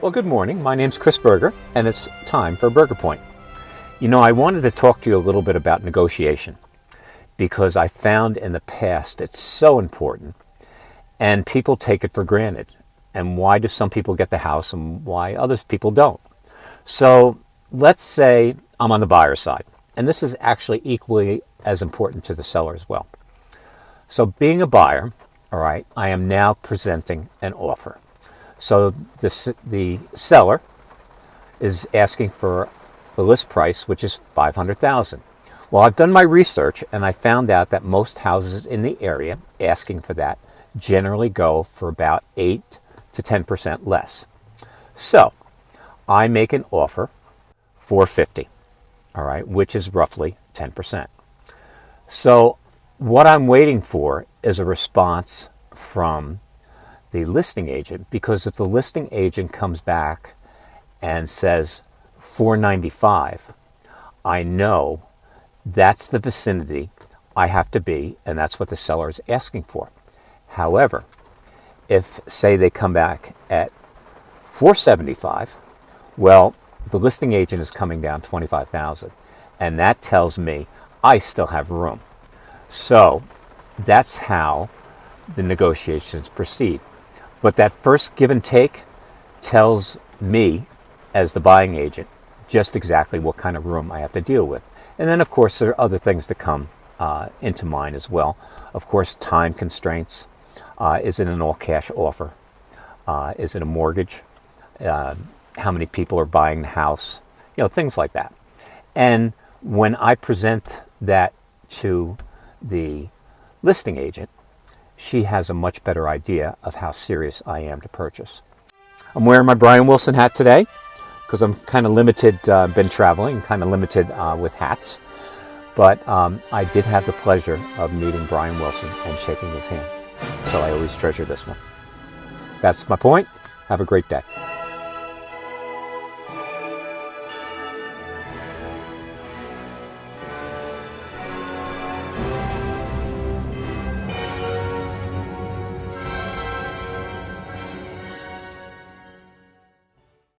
Well, good morning. My name's Chris Berger, and it's time for Berger Point. You know, I wanted to talk to you a little bit about negotiation because I found in the past it's so important, and people take it for granted. And why do some people get the house and why others people don't? So let's say I'm on the buyer side, and this is actually equally as important to the seller as well. So being a buyer, all right, I am now presenting an offer. So the seller is asking for the list price, which is $500,000. Well, I've done my research and I found out that most houses in the area asking for that generally go for about 8 to 10% less. So I make an offer for $450,000, all right, which is roughly 10%. So what I'm waiting for is a response from the listing agent, because if the listing agent comes back and says $495,000, I know that's the vicinity I have to be, and that's what the seller is asking for. However, if, say, they come back at $475,000, well, the listing agent is coming down $25,000, and that tells me I still have room. So that's how the negotiations proceed. But that first give and take tells me, as the buying agent, just exactly what kind of room I have to deal with. And then, of course, there are other things that come into mind as well. Of course, time constraints. Is it an all-cash offer? Is it a mortgage? How many people are buying the house? You know, things like that. And when I present that to the listing agent, she has a much better idea of how serious I am to purchase. I'm wearing my Brian Wilson hat today because I'm kind of limited, been traveling, kind of limited with hats. But I did have the pleasure of meeting Brian Wilson and shaking his hand. So I always treasure this one. That's my point. Have a great day.